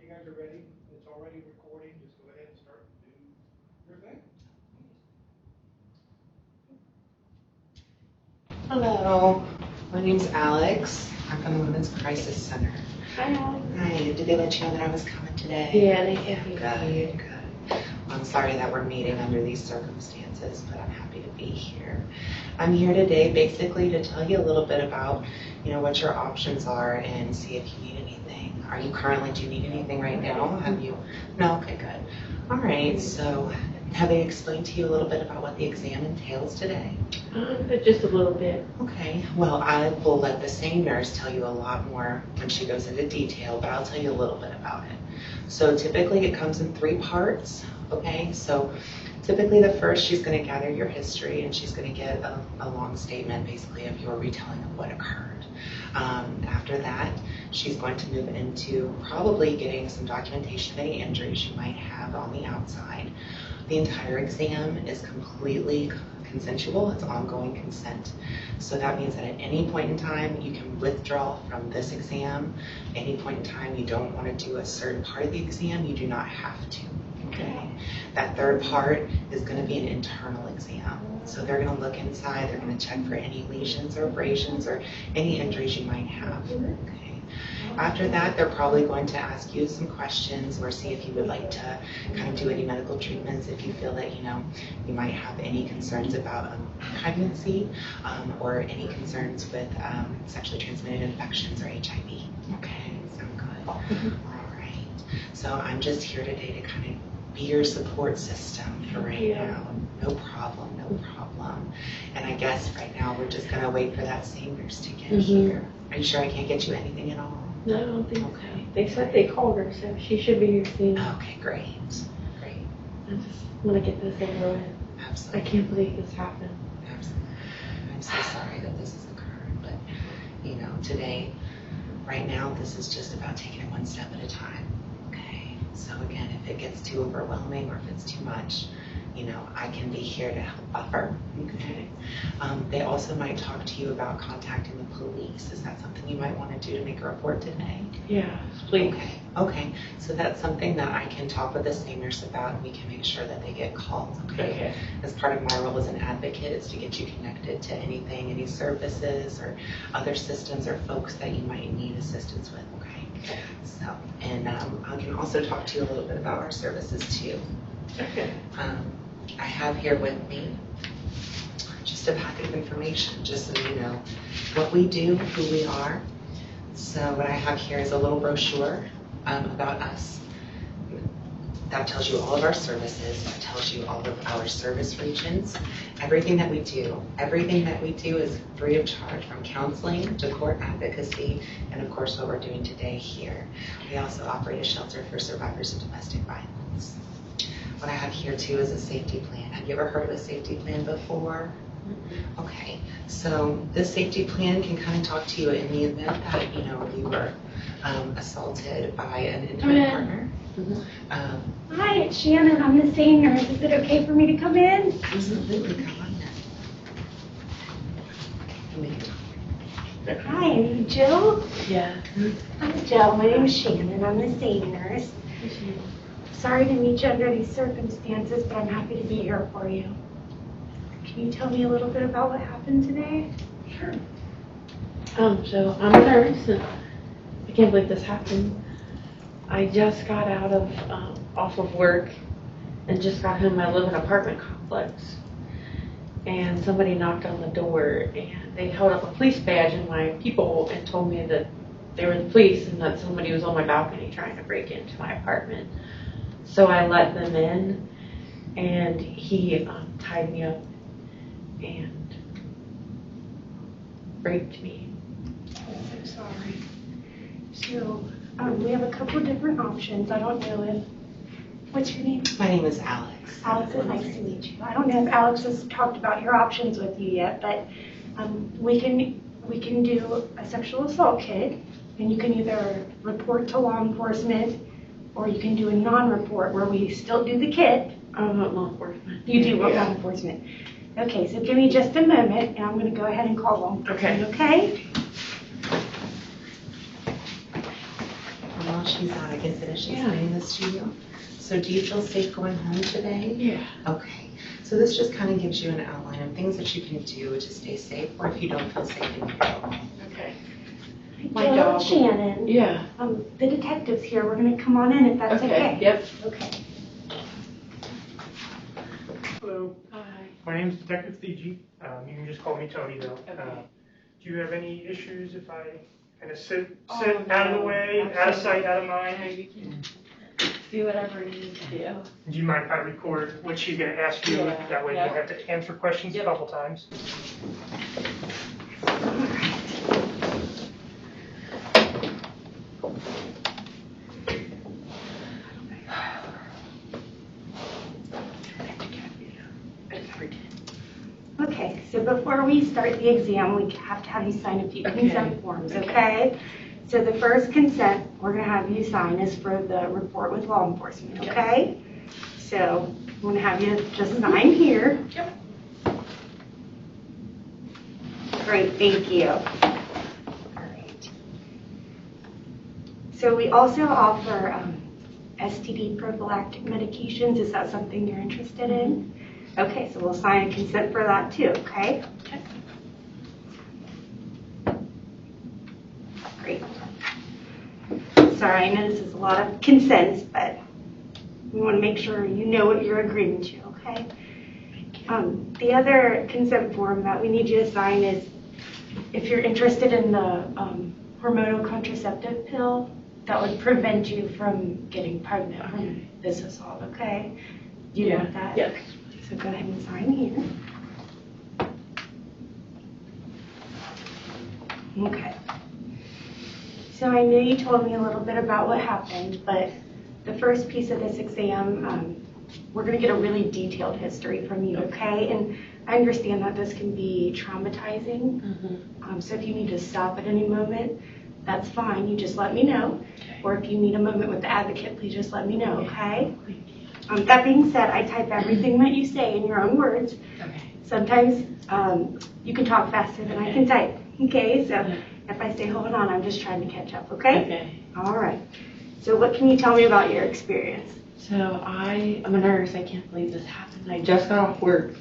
guys are ready, it's already recording, just go ahead and start and do your thing. Hello, my name's Alex. I'm from the Women's Crisis Center. Hi, Alex. Hi, did they let you know that I was coming today? Yeah, they did. Good. Well, I'm sorry that we're meeting under these circumstances, but I'm happy to be here. I'm here today basically to tell you a little bit about, what your options are and see if you need anything. Do you need anything right now? No? Okay, good. All right, so have they explained to you a little bit about what the exam entails today? Just a little bit. Okay, well, I will let the same nurse tell you a lot more when she goes into detail, but I'll tell you a little bit about it. So typically it comes in 3 parts, okay? So typically the first, she's going to gather your history and she's going to get a long statement basically of your retelling of what occurred. After that, she's going to move into probably getting some documentation of any injuries you might have on the outside. The entire exam is completely consensual. It's ongoing consent. So that means that at any point in time, you can withdraw from this exam. Any point in time you don't want to do a certain part of the exam, you do not have to. Okay. That third part is going to be an internal exam. So they're going to look inside, they're going to check for any lesions or abrasions or any injuries you might have. Okay. After that, they're probably going to ask you some questions or see if you would like to kind of do any medical treatments if you feel that, you might have any concerns about pregnancy or any concerns with sexually transmitted infections or HIV. Okay, sound good? All right. So I'm just here today to kind of be your support system for right now. No problem. And I guess right now we're just going to wait for that same nurse to get here. Are you sure I can't get you anything at all? No, I don't think so. They said they called her, so she should be here soon. Okay, great. I just want to get this over with. Absolutely. I can't believe this happened. Absolutely. I'm so sorry that this has occurred, but today, right now, this is just about taking it one step at a time. Okay. So again, if it gets too overwhelming or if it's too much, I can be here to help buffer. Okay. They also might talk to you about contacting the police. Is that something you might want to do to make a report today? Yeah, please. Okay. So that's something that I can talk with the same nurse about, and we can make sure that they get called. Okay. As part of my role as an advocate is to get you connected to any services or other systems or folks that you might need assistance with. Okay. So, and I can also talk to you a little bit about our services too. Okay. I have here with me just a packet of information, just so you know what we do, who we are. So what I have here is a little brochure about us. That tells you all of our services. That tells you all of our service regions. Everything that we do is free of charge, from counseling to court advocacy, and of course what we're doing today here. We also operate a shelter for survivors of domestic violence. What I have here too is a safety plan. Have you ever heard of a safety plan before? Okay, so this safety plan can kind of talk to you in the event that you were assaulted by an intimate partner. Hi, it's Shannon. I'm the senior. Is it okay for me to come in? Absolutely, come on in. Hi, are you Jill? Yeah. I'm Jill. My name is Shannon. I'm the senior nurse. Sorry to meet you under these circumstances, but I'm happy to be here for you. Can you tell me a little bit about what happened today? Sure. So I'm a nurse, and I can't believe this happened. I just got out of off of work and just got home. I live in an apartment complex, and somebody knocked on the door, and they held up a police badge in my peephole and told me that they were the police and that somebody was on my balcony trying to break into my apartment. So I let them in, and he tied me up and raped me. Oh, I'm sorry. So we have a couple different options. I don't know if, what's your name? My name is Alex. Alex, it's nice to meet you. I don't know if Alex has talked about your options with you yet, but we can do a sexual assault kit, and you can either report to law enforcement, or you can do a non-report where we still do the kit. I want law enforcement. You do want law enforcement. Okay, so give me just a moment, and I'm going to go ahead and call law enforcement, okay? Well, she's on, I can finish explaining this to you. So do you feel safe going home today? Yeah. Okay. So this just kind of gives you an outline of things that you can do to stay safe, or if you don't feel safe and you go home. Okay. My My dog. Shannon. Yeah. The detective's here. We're going to come on in if that's okay. Yep. Okay. Hello, Hi. my name's Detective Fiji. You can just call me Tony though. Okay. Do you have any issues if I kind of sit Oh, out of the no, way, out of sight, out of mind? You can do whatever you need to do. Do you mind if I record what she's going to ask you? Yeah, That way yeah. you don't have to answer questions a couple times. Okay, so before we start the exam, we have to have you sign a few Okay. consent forms, okay? So the first consent we're going to have you sign is for the report with law enforcement, Yep. okay? So I'm going to have you just sign here. Yep. Great, thank you. All right. So we also offer STD prophylactic medications. Is that something you're interested in? Okay, so we'll sign a consent for that too, okay? Okay. Great. Sorry, I know this is a lot of consents, but we want to make sure you know what you're agreeing to, okay? The other consent form that we need you to sign is if you're interested in the hormonal contraceptive pill that would prevent you from getting pregnant from this assault, okay? Do you want that? Yes. So go ahead and sign here. Okay. So I know you told me a little bit about what happened, but the first piece of this exam, we're going to get a really detailed history from you, okay? And I understand that this can be traumatizing. So if you need to stop at any moment, that's fine. You just let me know. Okay. Or if you need a moment with the advocate, please just let me know, okay? That being said, I type everything that you say in your own words. Okay. Sometimes you can talk faster than I can type, okay? So if I say hold on, I'm just trying to catch up, okay? Okay. All right. So what can you tell me about your experience? So I'm a nurse. I can't believe this happened. I just got off work,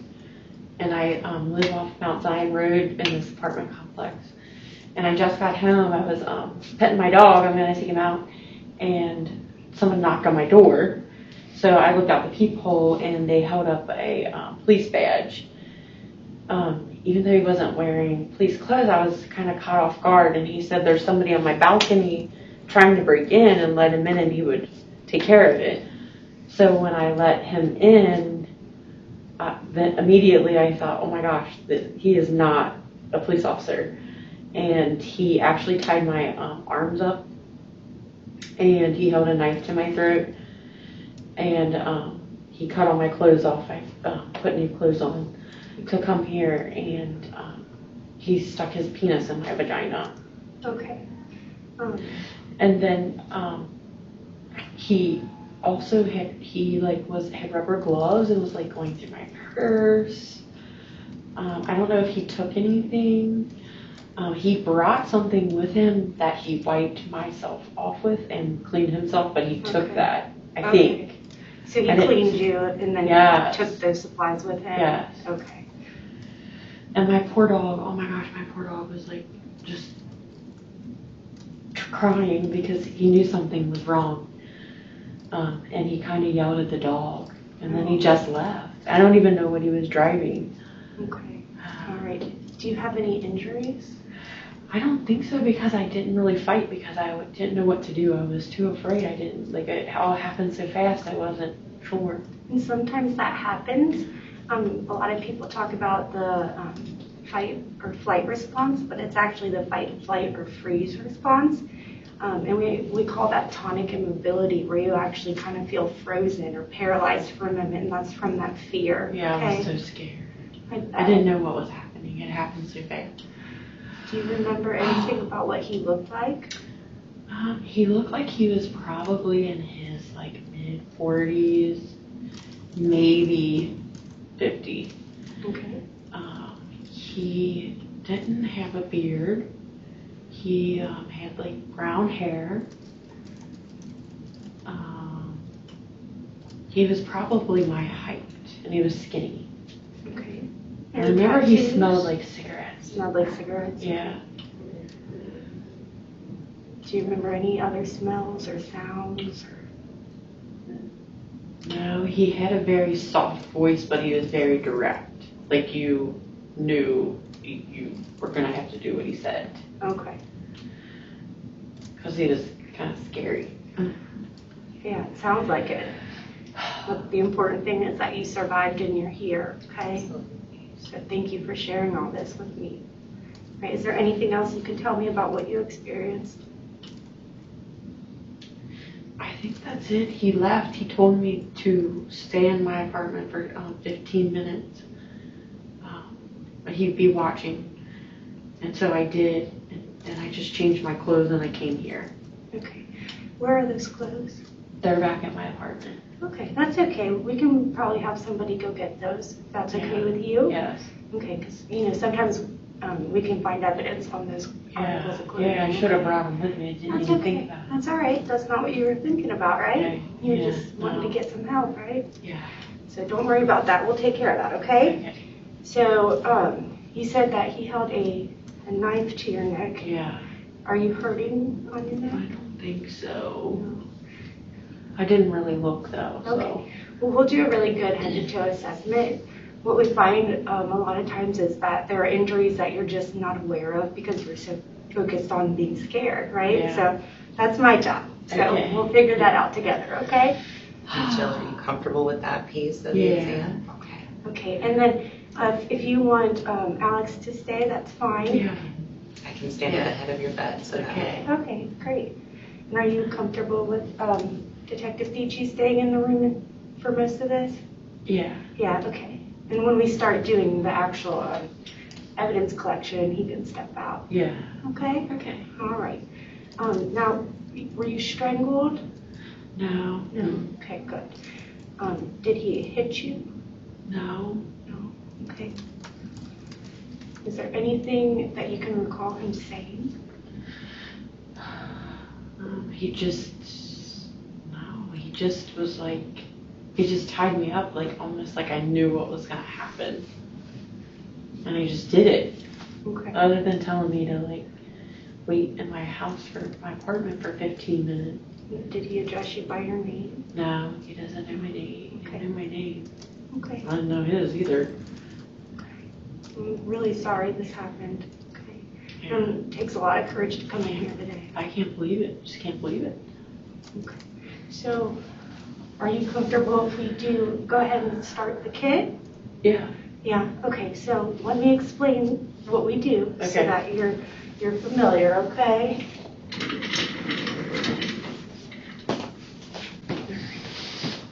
and I live off Mount Zion Road in this apartment complex. And I just got home. I was petting my dog. I'm going to take him out, and someone knocked on my door. So I looked out the peephole, and they held up a police badge. Even though he wasn't wearing police clothes, I was kind of caught off guard. And he said there's somebody on my balcony trying to break in, and let him in, and he would take care of it. So when I let him in, then immediately I thought, oh my gosh, he is not a police officer. And he actually tied my arms up, and he held a knife to my throat, and he cut all my clothes off. I put new clothes on to come here, and he stuck his penis in my vagina. Okay. And then he also had rubber gloves and was like going through my purse. I don't know if he took anything. He brought something with him that he wiped myself off with and cleaned himself, but he took that, I think. So he I didn't- cleaned you and then Yes. took those supplies with him? Yes. Okay. And my poor dog, oh my gosh, my poor dog was like just crying because he knew something was wrong. And he kind of yelled at the dog, and then he just left. I don't even know what he was driving. Okay. All right. Do you have any injuries? I don't think so, because I didn't really fight because I didn't know what to do. I was too afraid. I didn't, it all happened so fast, I wasn't sure. And sometimes that happens. A lot of people talk about the fight or flight response, but it's actually the fight, flight, or freeze response. And we call that tonic immobility, where you actually kind of feel frozen or paralyzed for a moment, and that's from that fear. Yeah, okay? I was so scared. I I didn't know what was happening. It happened so fast. Do you remember anything about what he looked like? He looked like he was probably in his mid-40s, maybe 50. Okay. He didn't have a beard. He had brown hair. He was probably my height, and he was skinny. Okay. I remember he tattoos? smelled like cigarettes. Smelled like cigarettes? Yeah. Do you remember any other smells or sounds? No, he had a very soft voice, but he was very direct. Like you knew you were going to have to do what he said. Okay. Because he was kind of scary. Yeah, it sounds like it. But the important thing is that you survived and you're here, okay? So thank you for sharing all this with me. Right, is there anything else you can tell me about what you experienced? I think that's it. He left. He told me to stay in my apartment for 15 minutes. But he'd be watching. And so I did. And then I just changed my clothes and I came here. Okay. Where are those clothes? They're back at my apartment. Okay, that's okay. We can probably have somebody go get those, if that's okay with you? Yes. Okay, because, sometimes we can find evidence on those articles of clothing. Yeah, I should have brought them with me. I didn't That's even okay. think about it. That's all right. That's not what you were thinking about, right? Okay. You Yeah, just wanted to no. get some help, right? Yeah. So don't worry about that. We'll take care of that, okay? Okay. So you said that he held a knife to your neck. Yeah. Are you hurting on your I neck? don't think so. I didn't really look though. So. Okay. Well, we'll do a really good head-to-toe assessment. What we find a lot of times is that there are injuries that you're just not aware of because you're so focused on being scared, right? Yeah. So that's my job. So Okay. we'll figure that out together, okay? Jill, are you comfortable with that piece of the Yeah. exam? Okay. Okay, and then if you want Alex to stay, that's fine. Yeah. I can stand at the head of your bed, so that Okay. Okay, great. And are you comfortable with Detective Dici staying in the room for most of this? Yeah. Yeah, okay. And when we start doing the actual evidence collection, he can step out. Yeah. Okay? Okay. All right. Now, were you strangled? No. Okay, good. Did he hit you? No. No. Okay. Is there anything that you can recall him saying? He just was like, he just tied me up, like almost like I knew what was gonna happen. And I just did it. Okay. Other than telling me to like wait in my apartment for 15 minutes. Did he address you by your name? No, he doesn't know my name. Okay. He knew my name. Okay. I didn't know his either. I'm really sorry this happened. Okay. Yeah. It takes a lot of courage to come in here today. I can't believe it. Just can't believe it. Okay. So, are you comfortable if we do go ahead and start the kit? Yeah. Yeah. Okay. So let me explain what we do so Okay. that you're familiar. Okay.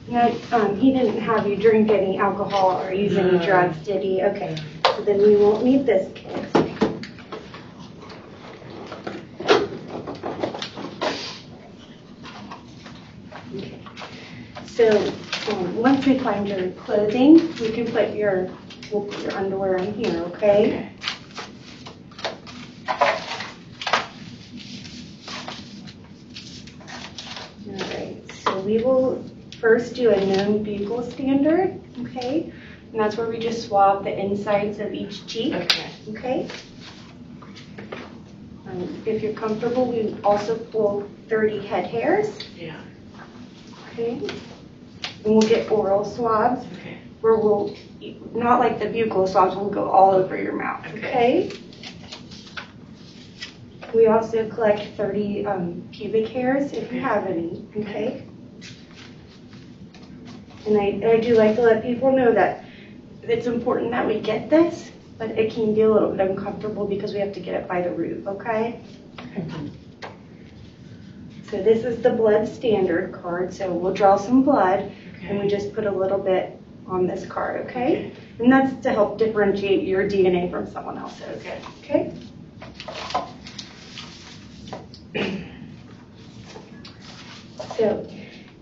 Now, he didn't have you drink any alcohol or use any No. drugs, did he? Okay. So then we won't need this kit. Okay. So once we find your clothing, we can we'll put your underwear in here, okay? All right. So we will first do a known buccal standard, okay? And that's where we just swab the insides of each cheek, Okay. okay? If you're comfortable, we also pull 30 head hairs, Yeah. okay? And we'll get oral swabs, Okay. where we'll, not like the buccal swabs, will go all over your mouth, okay? We also collect 30 pubic hairs if you have any, okay? And I do like to let people know that it's important that we get this, but it can be a little bit uncomfortable because we have to get it by the root, okay? So this is the blood standard card, so we'll draw some blood, and we just put a little bit on this card, okay? And that's to help differentiate your DNA from someone else's, okay? So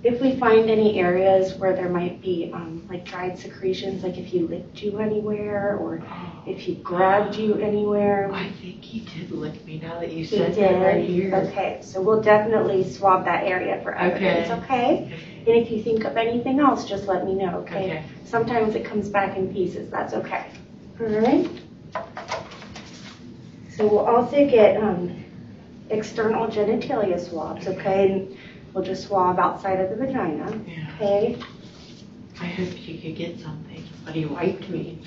if we find any areas where there might be like dried secretions, like if he licked you anywhere or if he grabbed you anywhere. I think he did lick me now that you He said did. that right here. Okay, so we'll definitely swab that area for evidence, okay? And if you think of anything else, just let me know, okay? Okay. Sometimes it comes back in pieces, that's okay. All right? So we'll also get external genitalia swabs, okay? And we'll just swab outside of the vagina, Yeah. okay? I hope you could get something, but he wiped me.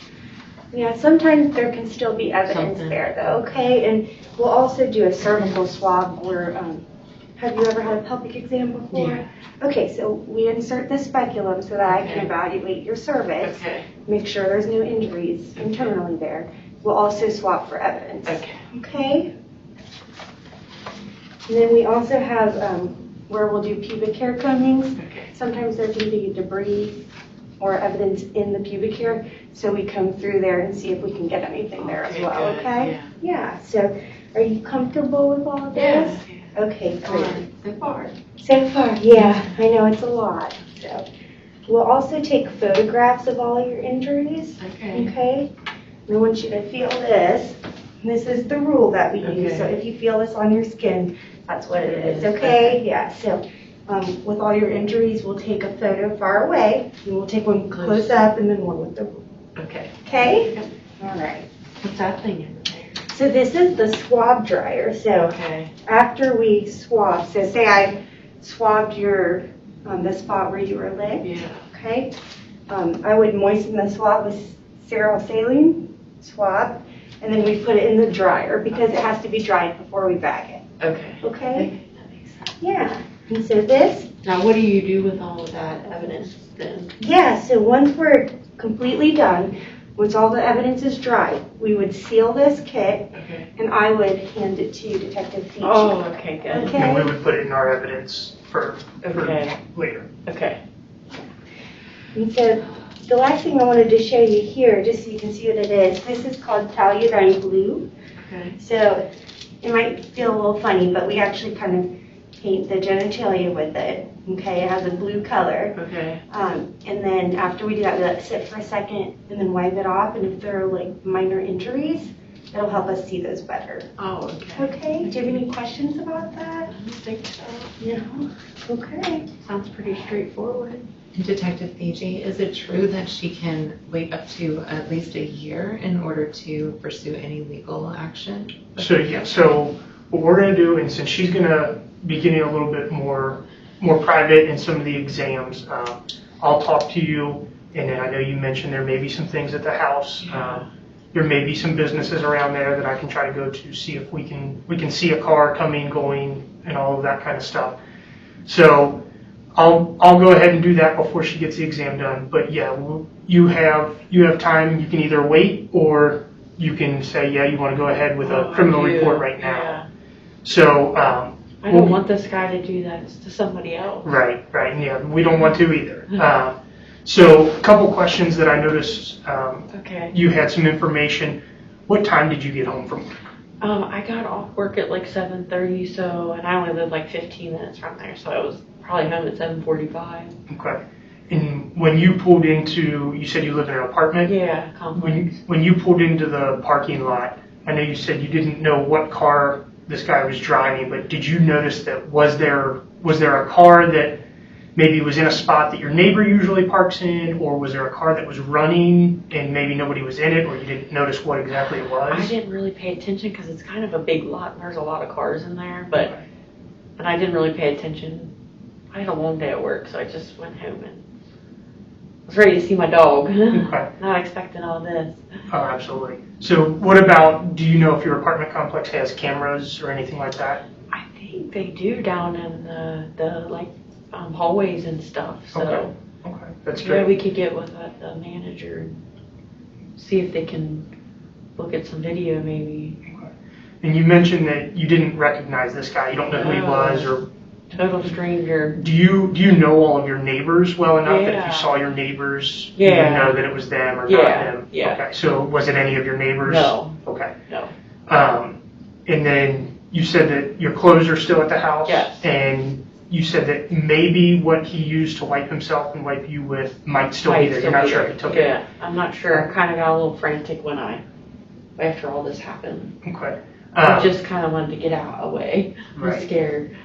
Yeah, sometimes there can still be evidence Something. there though, okay? And we'll also do a cervical swab where, have you ever had a pelvic exam before? Yeah. Okay, so we insert the speculum so that I can Okay. evaluate your cervix, Okay. make sure there's no injuries internally there. We'll also swab for evidence. Okay. Okay? And then we also have where we'll do pubic hair combings. Okay. Sometimes there can be debris or evidence in the pubic hair, so we come through there and see if we can get anything there as Okay, well, good. okay? Yeah, so are you comfortable with all of this? Yeah. Okay, great. So far. So far, yeah, I know it's a lot. So we'll also take photographs of all your injuries, Okay. okay? And I want you to feel this. This is the rule that we use, so Okay. if you feel this on your skin, that's what it is, Okay. okay? Yeah, so with all your injuries, we'll take a photo far away, and we'll take one close up and then one with the rule, Okay. okay? All right. What's that thing in there? So this is the swab dryer, so Okay. after we swab, so say I swabbed your, the spot where you were licked, Yeah. okay? I would moisten the swab with sterile saline swab, and then we put it in the dryer because it has to be dried before we bag it, Okay. okay? That makes sense. Yeah, and so this, Now, what do you do with all of that evidence then? yeah, so once we're completely done, once all the evidence is dry, we would seal this kit, Okay. and I would hand it to Detective Feach. Oh, okay, good. Okay. And we would put it in our evidence for Okay. later. Okay. And so the last thing I wanted to show you here, just so you can see what it is, this is called toluidine blue. Okay. So it might feel a little funny, but we actually kind of paint the genitalia with it. Okay, it has a blue color. Okay. And then after we do that, we let it sit for a second and then wipe it off. And if there are like minor injuries, it'll help us see those better. Oh, okay. Okay, do you have any questions about that? I don't think so. No? Okay. Sounds pretty straightforward. Detective Fiji, is it true that she can wait up to at least a year in order to pursue any legal action? So, yeah, so what we're gonna do, and since she's gonna be getting a little bit more private in some of the exams, I'll talk to you, and then I know you mentioned there may be some things at the house. There may be some businesses around there that I can try to go to, see if we can see a car coming, going, and all of that kind of stuff. So I'll go ahead and do that before she gets the exam done. But yeah, you have time. You can either wait or you can say, yeah, you want to go ahead with a criminal report right now. Yeah. So I don't want this guy to do that to somebody else. right, and yeah, we don't want to either. So a couple questions that I noticed. Okay. You had some information. What time did you get home from work? I got off work at like 7:30, and I only live like 15 minutes from there, so I was probably home at 7:45. Okay. And when you pulled into, you said you live in an apartment? Yeah, complex. When you pulled into the parking lot, I know you said you didn't know what car this guy was driving, but did you notice that was there a car that maybe was in a spot that your neighbor usually parks in, or was there a car that was running and maybe nobody was in it, or you didn't notice what exactly it was? I didn't really pay attention because it's kind of a big lot and there's a lot of cars in there, and I didn't really pay attention. I had a long day at work, so I just went home and was ready to see my dog. Okay. Not expecting all this. Oh, absolutely. So what about, do you know if your apartment complex has cameras or anything like that? I think they do down in the hallways and stuff. So Okay, that's yeah, great. we could get with the manager and see if they can look at some video maybe. Okay. And you mentioned that you didn't recognize this guy. You don't know who he No. was, or Total stranger. do you know all of your neighbors well enough that if Yeah. you saw your neighbors, you Yeah. would know that it was them or not Yeah, them? yeah. Okay. So was it any of your neighbors? No. Okay. No. And then you said that your clothes are still at the house. Yes. And you said that maybe what he used to wipe himself and wipe you with might still be there. You're not sure if he took it. Yeah, I'm not sure. I kind of got a little frantic after all this happened. Okay. I just kind of wanted to get out away. I was Right. scared.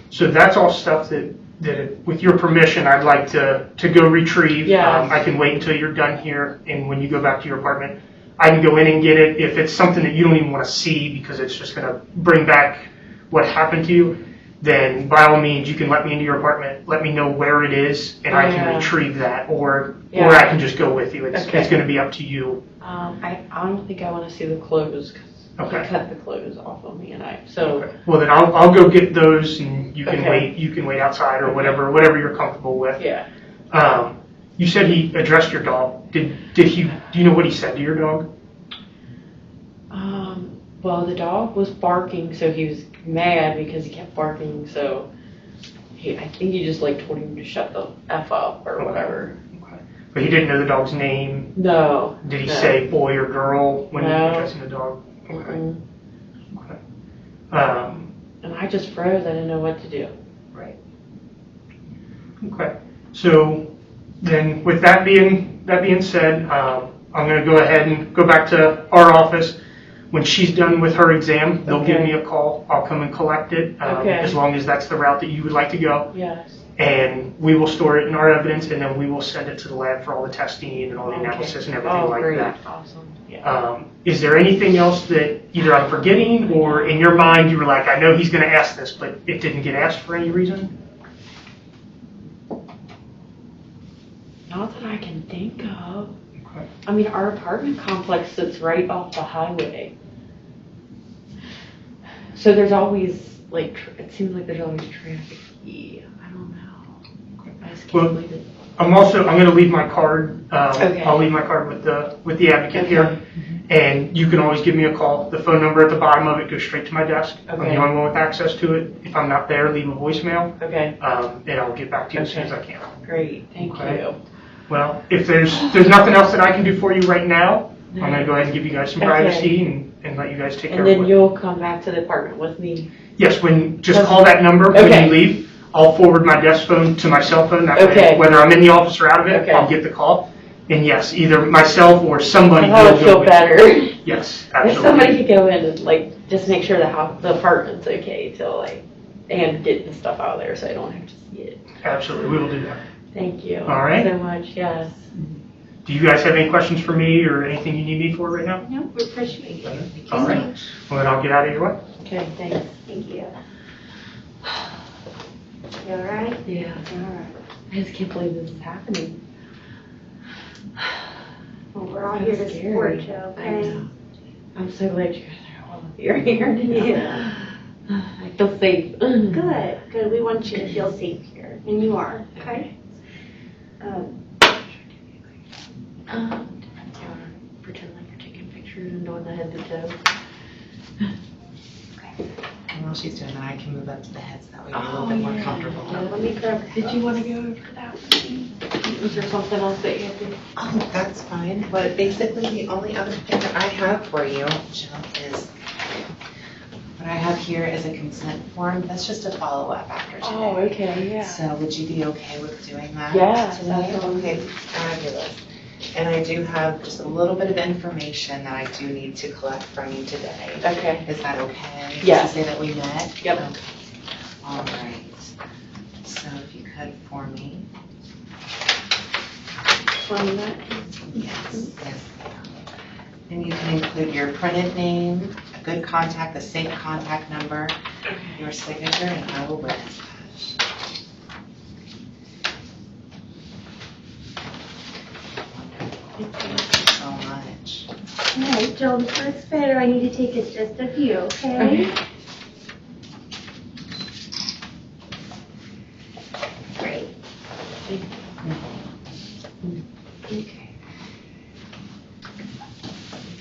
So that's all stuff that with your permission, I'd like to go retrieve. Yes. I can wait until you're done here, and when you go back to your apartment, I can go in and get it. If it's something that you don't even want to see because it's just going to bring back what happened to you, then by all means, you can let me into your apartment, let me know where it is, and I can retrieve that, or I can just go with you. It's going to be up to you. I don't think I want to see the clothes because he cut the clothes off of me, Well, then I'll go get those, and you can wait. You can wait outside or whatever you're comfortable with. Yeah. You said he addressed your dog. Did he? Do you know what he said to your dog? Well, the dog was barking, so he was mad because he kept barking. So I think he just like told him to shut the F up or whatever. Okay. But he didn't know the dog's name. No. Did he say boy or girl when he was addressing the dog? Okay. Okay. And I just froze. I didn't know what to do. Right. Okay. So then, with that being said, I'm going to go ahead and go back to our office. When she's done with her exam, they'll give me a call. I'll come and collect it, as long as that's the route that you would like to go. Yes. And we will store it in our evidence, and then we will send it to the lab for all the testing and all the analysis and everything like great. that. Awesome. Yeah. Is there anything else that either I'm forgetting or in your mind you were like, I know he's going to ask this, but it didn't get asked for any reason? Not that I can think of. Okay. I mean, our apartment complex sits right off the highway. So there's always, it seems like there's always traffic. I don't know. Okay. I just Well, can't believe it. I'm going to leave my card. Okay. I'll leave my card with the advocate here, and you can always give me a call. The phone number at the bottom of it goes straight to my desk. I'm the only one with access to it. If I'm not there, leave a voicemail. Okay. And I'll get back to you as soon as I can. Great. Thank you. Well, if there's nothing else that I can do for you right now, I'm going to go ahead and give you guys some privacy and let you guys take care of it. And then you'll come back to the apartment with me. Yes, just call that number when you leave. I'll forward my desk phone to my cell phone. That way, whether I'm in the office or out of it, I'll get the call. And yes, either myself or somebody I will would feel better. Yes, If absolutely. somebody could go in and just make sure the apartment's okay till and get the stuff out of there so I don't have to see it. Absolutely, we will do that. Thank you. All right. So much. Yes. Do you guys have any questions for me or anything you need me for right now? No, we appreciate it. All right. Well, then I'll get out of your way. Okay. Thanks. Thank you. You all right? Yeah. All right. I just can't believe this is happening. Well, we're all here to support you, I okay? know. I'm so glad you guys are all here today. Yeah. I feel safe. Good, good. We want you to feel safe here, and you are, okay? Pretend like you're taking pictures and doing the head to toe. And while she's doing that, I can move up to the heads. That way you're a little bit more comfortable. Let me grab. Did you want to go over that with me? Was there something else that you had to? Oh, that's fine. But basically, the only other thing that I have for you, Jill, is what I have here is a consent form. That's just a follow-up after today. Oh, okay, yeah. So would you be okay with doing that? Yes, today? absolutely. Okay, fabulous. And I do have just a little bit of information that I do need to collect from you today. Okay. Is that okay? Yes. Just to say that we met? Yep. Okay. All right. So if you could for me. Sign that. Yes, yes. And you can include your printed name, a good contact, a safe contact number, your signature, and I will witness that. Thank you so much. All right, Jill, the first photo I need to take is just of you, okay? Great. Okay.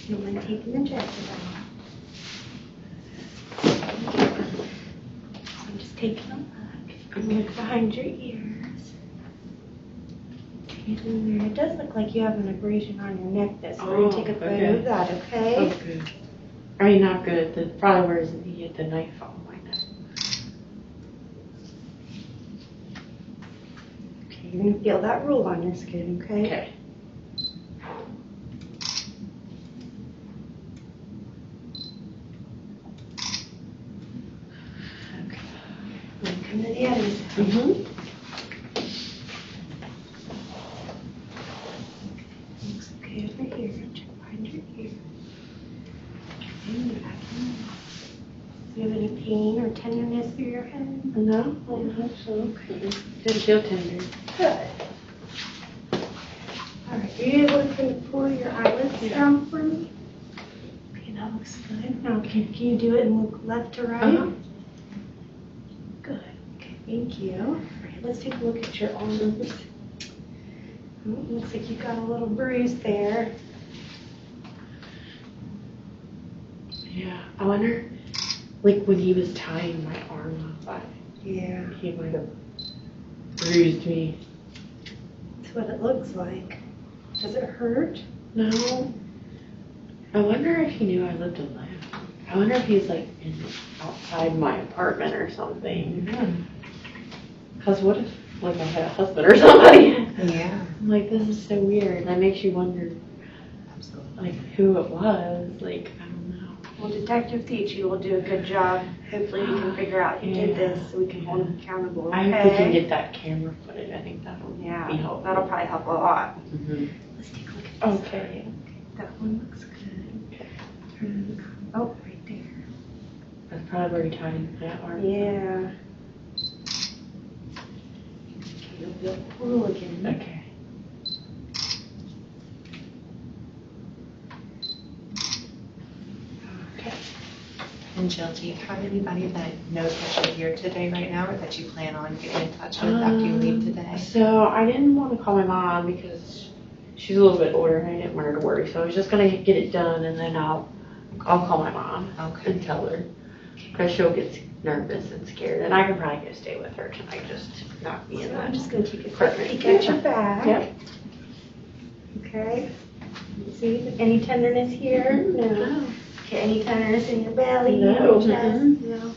You mind taking the jacket off? I'm just taking a look. I'm look behind your ears. And it does look like you have an abrasion on your neck. This. We're gonna take a photo okay. of that, okay? Oh, good. I mean, not good. The probably where he hit the knife on my neck. Okay, you're gonna feel that roll on your skin, okay? Okay. Come to the other side. Mm-hmm. you. Do you have any pain or tenderness through your head? No, I don't think so. Okay. Didn't feel tender. Good. All right, are you able to pull your eyelids down for me? Okay, that looks good. Now, can you do it and look left to right? Uh-huh. Good. Okay, thank you. All right, let's take a look at your arms. Oh, looks like you got a little bruise there. Yeah. I wonder, like when he was tying my arm up, Yeah, he might have bruised me. that's what it looks like. Does it hurt? No. I wonder if he knew I lived alone. I wonder if he's like outside my apartment or something. Because what if like I had a husband or somebody? Yeah. I'm like, this is so weird. That makes you wonder Absolutely. like who it was. Like, I don't know. Well, Detective Teachy will do a good job. Hopefully we can figure out who did this so we can hold him accountable. I hope we can get that camera footage. I think that'll be helpful. That'll probably help a lot. Mm-hmm. Let's take a look at this. Okay. That one looks good. Oh, right there. That's probably where he tied my arm. Yeah. Okay, you'll feel cool again. Okay. Okay. And Jill, do you have anybody that knows that you're here today right now or that you plan on getting in touch with after you leave today? So I didn't want to call my mom because she's a little bit older and I didn't want her to worry. So I was just gonna get it done and then I'll call my mom Okay. and tell her because she'll get nervous and scared and I can probably go stay with her tonight, just not be in So I'm that. just going to take a quick peek at your back. Yep. Okay. See any tenderness here? No. Okay, any tenderness in your belly? No. Your chest? Mhm. No.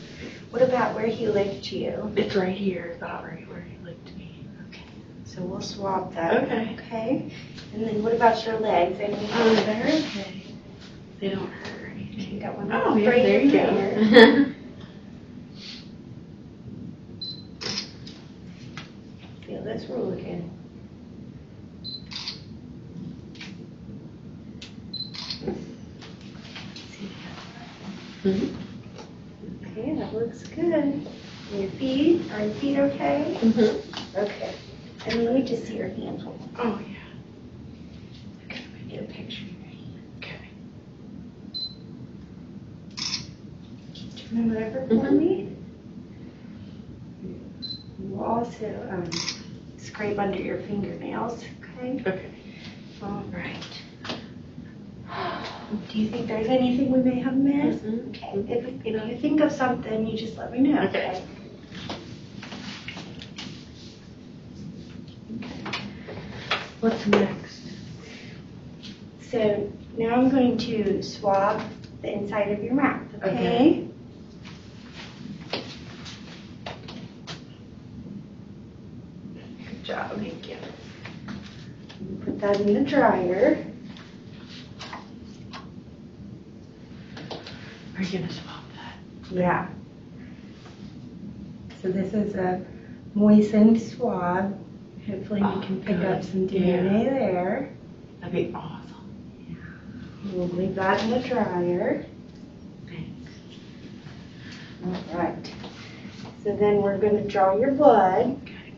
What about where he licked you? It's right here, about right where he licked me. Okay. So we'll swab that. Okay. Okay. And then what about your legs? Any They're okay. They don't hurt or anything. You got one Oh, yeah, right there you there. go. Feel this roll again. Mhm. Okay, that looks good. And your feet? Are your feet okay? Mhm. Okay. And let me just see your hands. Oh yeah. Okay, I'm gonna get a picture. Okay. Turn it over for me. We'll also scrape under your fingernails. Okay. Okay. All right. Do you think there's anything we may have missed? Mhm. Okay. If you think of something, you just let me know. Okay. What's next? So now I'm going to swab the inside of your mouth. Okay. Good job. Thank you. Put that in the dryer. Are you gonna swap that? Yeah. So this is a moistened swab. Hopefully we can pick up some DNA there. That'd be awesome. We'll leave that in the dryer. Thanks. All right. So then we're going to draw your blood. Okay.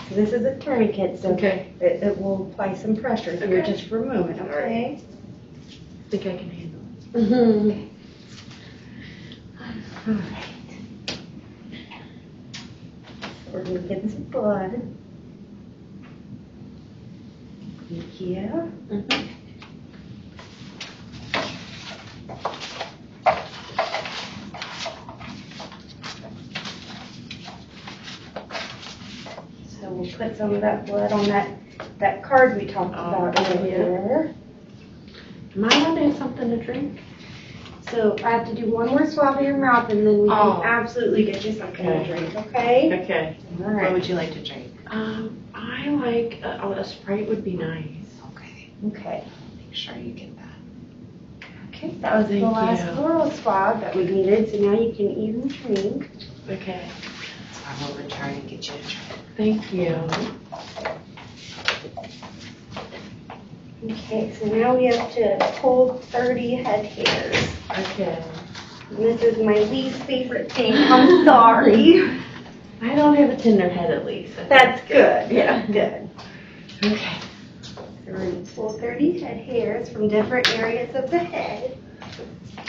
So this is a tourniquet, so Okay. it will apply some pressure here Okay. just for a moment, okay? I think I can handle it. Mm-hmm. All right. So we're going to get some blood. Thank you. Mm-hmm. So we'll put some of that blood on that card we talked about earlier. Am I allowed to have something to drink? So I have to do one more swab of your mouth and then we Oh. can absolutely get you something Okay. to drink, okay? Okay. All What right. would you like to drink? I like a Sprite would be nice. Okay. Okay. Make sure you get that. Okay, that was the Thank last you. oral swab that we needed, so now you can eat and drink. Okay. I'm over trying to get you a trim. Thank you. Okay, so now we have to pull 30 head hairs. Okay. And this is my least favorite thing. I'm sorry. I don't have a tender head at least. So That's good. Yeah. Good. Okay. So we're going to pull 30 head hairs from different areas of the head.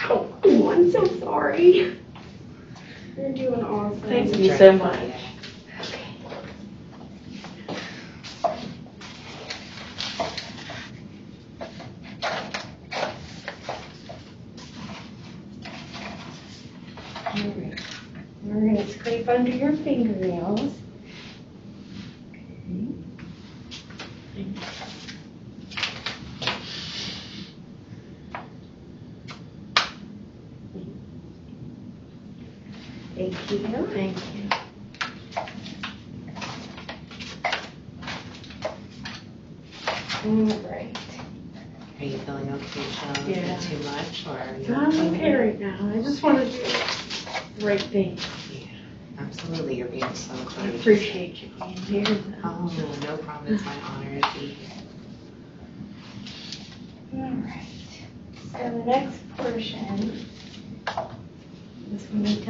Oh, I'm so sorry. You're doing awesome. Thank you so much. Alright. We're going to scrape under your fingernails. Thank you. Thank you. Alright. Are you feeling okay, Jill? Is Yeah. it too much, or are you I'm okay? okay right now. I just want to do the right thing. Yeah, absolutely. You're being so I courageous. appreciate you being here. Oh, no problem. It's my honor to be here. Alright. So the next portion is we need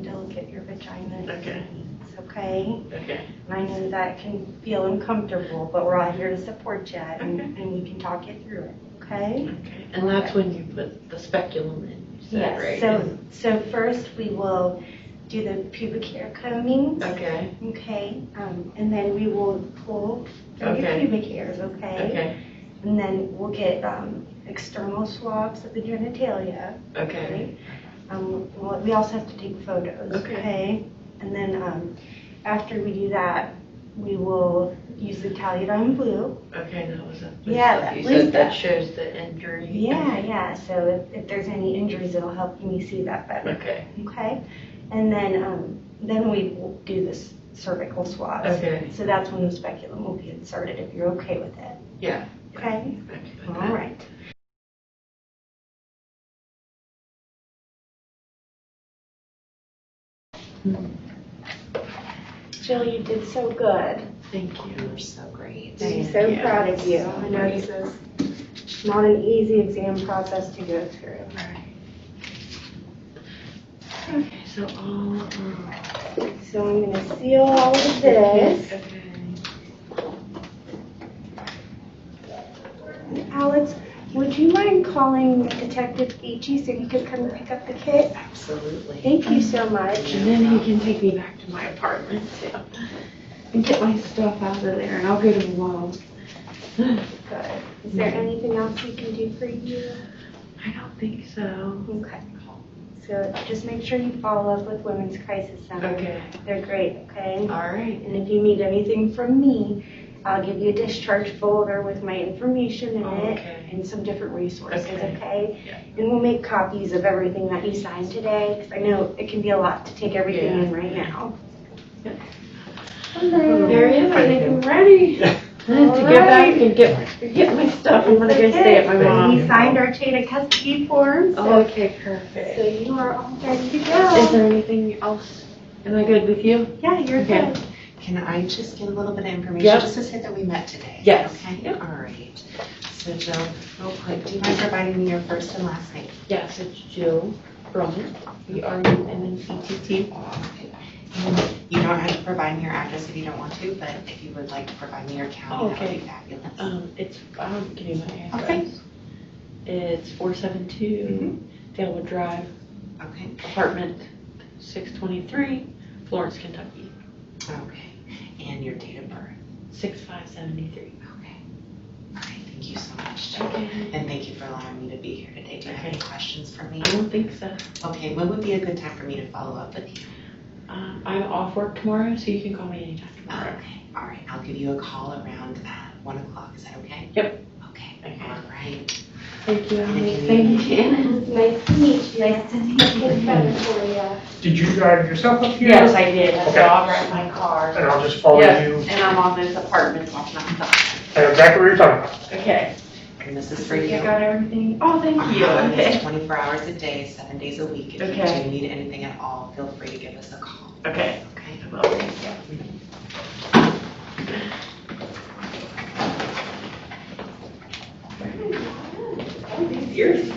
to look at your vagina. Okay. It's okay. Okay. And I know that can feel uncomfortable, but we're all here to support you and, Okay. and we can talk you through it, okay? Okay. And that's when you put the speculum in. You said, right? So first we will do the pubic hair combing, Okay. okay? And then we will pull through your Okay. pubic hairs, okay? Okay. And then we'll get external swabs of the genitalia. Okay. We also have to take photos. Okay. And then after we do that, we will use the Taliadine blue. Okay. That was a Yeah, that you was said that that. shows the injury. Yeah. So if there's any injuries, it'll help me see that better. Okay. Okay. And then we will do this cervical swabs. Okay. So that's when the speculum will be inserted if you're okay with it. Yeah. Okay. Okay. All right. Jill, you did so good. Thank you. You're so great. I'm Thank so you. proud of you. So I know great. this is not an easy exam process to go through. Right. Okay. So all. So I'm going to seal all of this. Okay. Alex, would you mind calling Detective Beachy so he could come pick up the kit? Absolutely. Thank you so much. And then he can take me back to my apartment too, and get my stuff out of there, and I'll go to mom. Good. Is there anything else we can do for you? I don't think so. Okay. So just make sure you follow up with Women's Crisis Center. Okay. They're great, okay? All right. And if you need anything from me, I'll give you a discharge folder with my information in it Okay. and some different resources, Okay. okay? Yeah. And we'll make copies of everything that you signed today, because I know it can be a lot to take everything in right now. Yep. Hello. There he is. I think I'm ready to get back and get my stuff. I'm gonna go stay at my We mom's. signed our chain of custody form, so, Okay, so perfect. you are all ready to Is go. there anything else? Am I good with you? Yeah, you're Okay. good. Can I just get a little bit of information? Yep. Just to say that we met today. Yes. Okay. Yep. All right. So Jill, real quick, do you mind providing me your first and last name? Yes, it's Jill Brummett. BRUMMETT. And you don't have to provide me your address if you don't want to, but if you would like to provide me your county, that would Okay. be fabulous. I'll give you my address. Okay. It's 472 Dalewood Drive, Okay. apartment 623, Florence, Kentucky, Okay. And your date of birth. 6573. Okay. All right. Thank you so much, Jill. Okay. And thank you for allowing me to be here today. Do you have any questions for me? I don't think so. Okay. When would be a good time for me to follow up with you? I'm off work tomorrow, so you can call me anytime tomorrow. Okay. All right. I'll give you a call around 1 o'clock. Is that okay? Yep. Okay. Okay. All right. Thank you, Emily. Thank Thank you. Nice to meet you. Nice to meet It's better for you. Did you drive yourself up here? Yes, I did. Okay. I'll drive my car. And I'll just follow Yes, you. and I'm on those apartments off Mount Zion. I know exactly what you're talking about. Okay. And this is for You you. got everything? Oh, thank you. It's Okay. 24 hours a day, 7 days a week. If Okay. you do need anything at all, feel free to give us a call. Okay. Okay? Well, thank you. All these years.